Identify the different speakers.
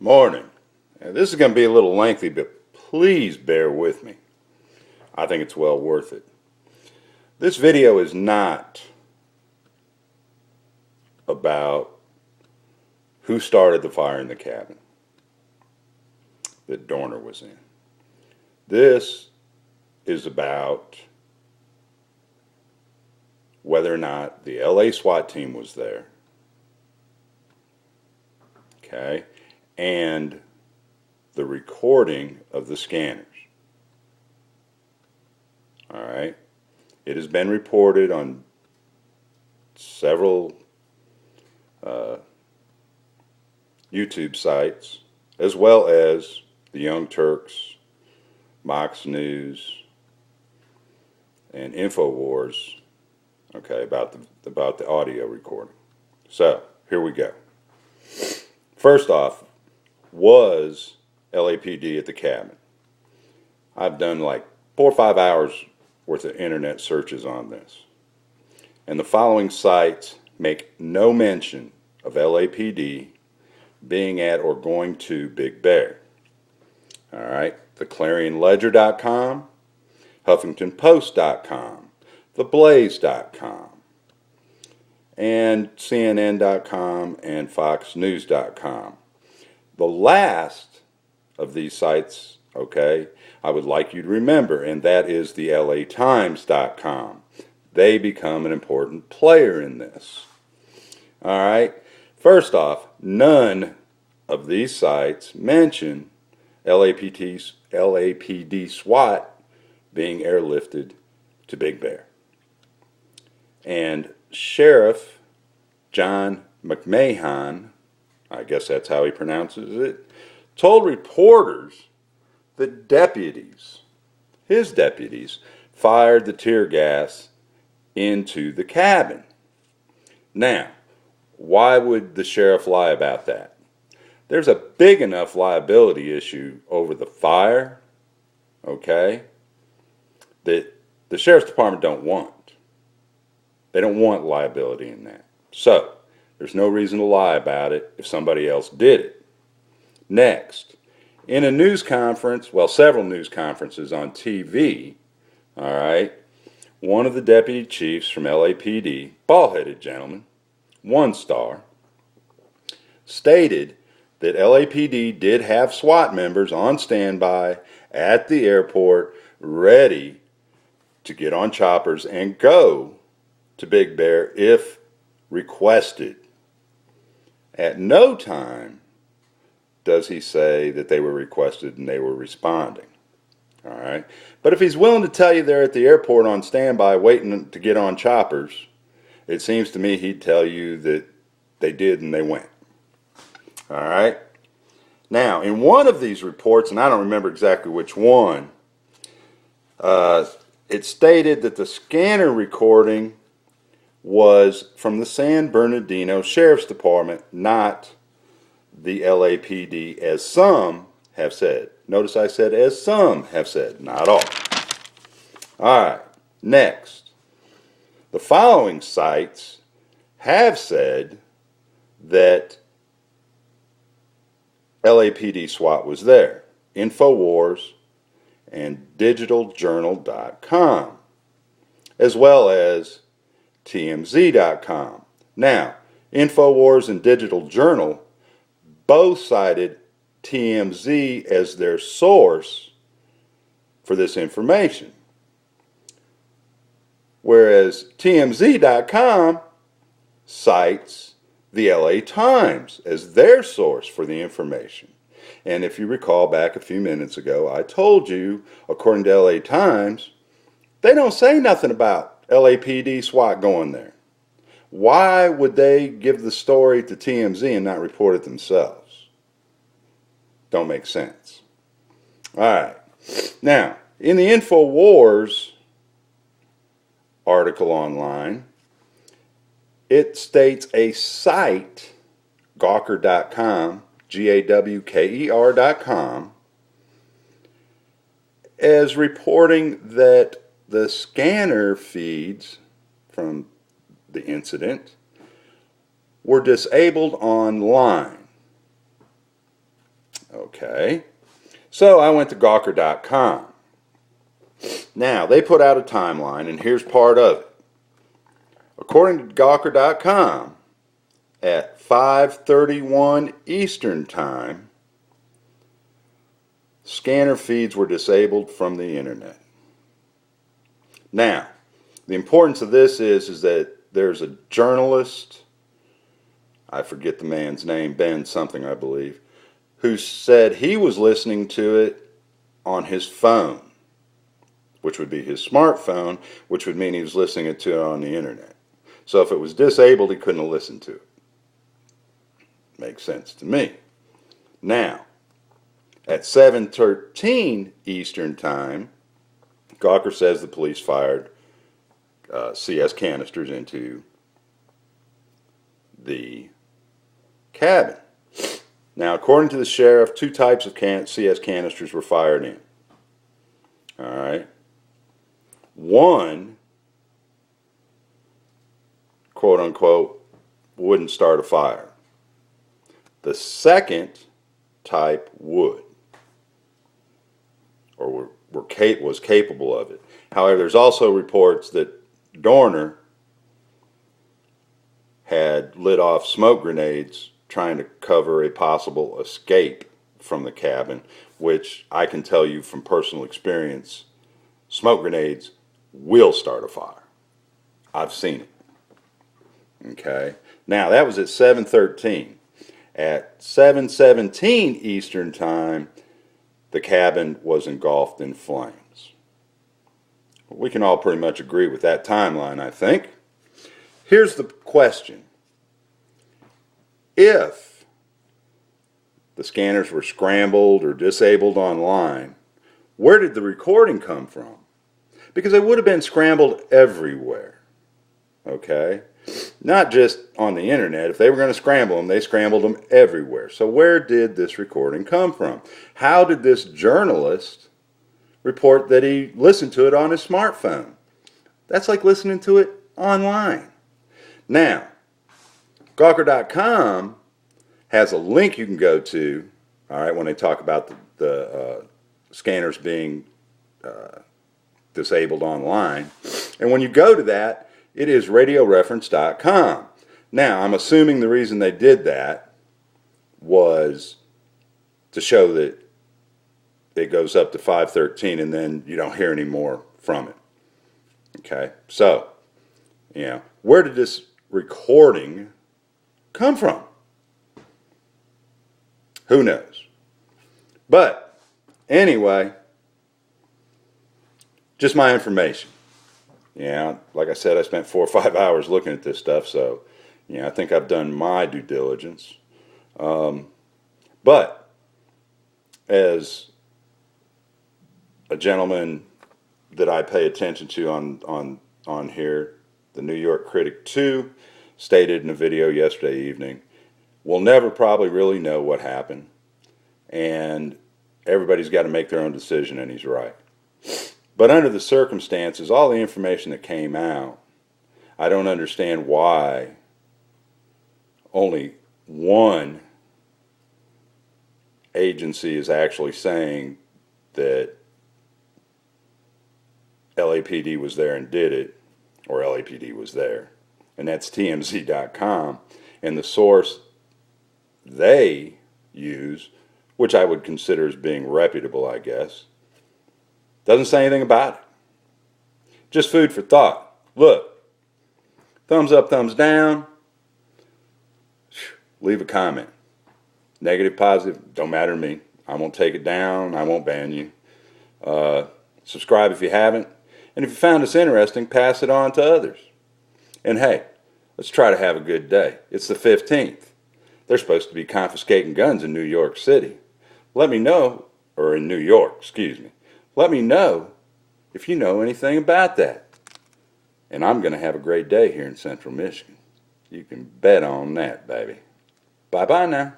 Speaker 1: Morning. Now, this is going to be a little lengthy, but please bear with me. I think it's well worth it. This video is not about who started the fire in the cabin that Dorner was in. This is about whether or not the LA SWAT team was there. Okay? And the recording of the scanners. All right? It has been reported on several YouTube sites, as well as the Young Turks, Mox News, and InfoWars, okay, about the audio recording. So, here we go. First off, was LAPD at the cabin? I've done like 4 or 5 hours worth of internet searches on this. And the following sites make no mention of LAPD being at or going to Big Bear. All right, theclarionledger.com, huffingtonpost.com, theblaze.com, and CNN.com and foxnews.com. The last of these sites, okay, I would like you to remember, and that is the LAtimes.com. They become an important player in this. All right, first off, none of these sites mention LAPD SWAT being airlifted to Big Bear. And Sheriff John McMahon, I guess that's how he pronounces it, told reporters that his deputies, fired the tear gas into the cabin. Now, why would the sheriff lie about that? There's a big enough liability issue over the fire, okay, that the sheriff's department don't want. They don't want liability in that. So, there's no reason to lie about it if somebody else did it. Next, in a news conference, well, several news conferences on TV, all right, one of the deputy chiefs from LAPD, bald-headed gentleman, 1 star, stated that LAPD did have SWAT members on standby at the airport ready to get on choppers and go to Big Bear if requested. At no time does he say that they were requested and they were responding. All right. But if he's willing to tell you they're at the airport on standby waiting to get on choppers, it seems to me he'd tell you that they did and they went. All right. Now, in one of these reports, and I don't remember exactly which one, it stated that the scanner recording was from the San Bernardino Sheriff's Department, not the LAPD, as some have said. Notice I said as some have said, not all. All right, next. The following sites have said that LAPD SWAT was there. InfoWars and digitaljournal.com, as well as TMZ.com. Now, InfoWars and Digital Journal both cited TMZ as their source for this information, whereas TMZ.com cites the LA Times as their source for the information. And if you recall back a few minutes ago, I told you, according to LA Times, they don't say nothing about LAPD SWAT going there. Why would they give the story to TMZ and not report it themselves? Don't make sense. All right. Now, in the InfoWars article online, it states a site, Gawker.com, Gawker.com, as reporting that the scanner feeds from the incident were disabled online. Okay. So I went to Gawker.com. Now, they put out a timeline, and here's part of it. According to Gawker.com, at 5:31 Eastern Time, scanner feeds were disabled from the internet. Now, the importance of this is that there's a journalist, I forget the man's name, Ben something I believe, who said he was listening to it on his phone, which would be his smartphone, which would mean he was listening to it on the internet. So if it was disabled, he couldn't have listened to it. Makes sense to me. Now, at 7:13 Eastern Time, Gawker says the police fired CS canisters into the cabin. Now, according to the sheriff, 2 types of CS canisters were fired in. All right. One, quote unquote, wouldn't start a fire. The second type would, or was capable of it. However, there's also reports that Dorner had lit off smoke grenades trying to cover a possible escape from the cabin, which I can tell you from personal experience, smoke grenades will start a fire. I've seen it. Okay. Now, that was at 7:13. At 7:17 Eastern Time, the cabin was engulfed in flames. We can all pretty much agree with that timeline, I think. Here's the question. If the scanners were scrambled or disabled online, where did the recording come from? Because they would have been scrambled everywhere. Okay? Not just on the internet. If they were going to scramble them, they scrambled them everywhere. So where did this recording come from? How did this journalist report that he listened to it on his smartphone? That's like listening to it online. Now, Gawker.com has a link you can go to, all right, when they talk about the scanners being disabled online. And when you go to that, it is radioreference.com. Now, I'm assuming the reason they did that was to show that it goes up to 5:13 and then you don't hear any more from it. Okay, so, where did this recording come from? Who knows? But, anyway, just my information. Like I said, I spent 4 or 5 hours looking at this stuff, so, I think I've done my due diligence. But, as a gentleman that I pay attention to on here, the New York Critic 2, stated in a video yesterday evening, we'll never probably really know what happened, and everybody's got to make their own decision, and he's right. But under the circumstances, all the information that came out, I don't understand why only one agency is actually saying that LAPD was there and did it, or LAPD was there, and that's TMZ.com, and the source they use, which I would consider as being reputable, I guess, doesn't say anything about it. Just food for thought. Look, thumbs up, thumbs down, leave a comment. Negative, positive, don't matter to me. I won't take it down, I won't ban you. Subscribe if you haven't. And if you found this interesting, pass it on to others. And hey, let's try to have a good day. It's the 15th. They're supposed to be confiscating guns in New York City. Let me know, or in New York, excuse me. Let me know if you know anything about that. And I'm going to have a great day here in Central Michigan. You can bet on that, baby. Bye-bye now.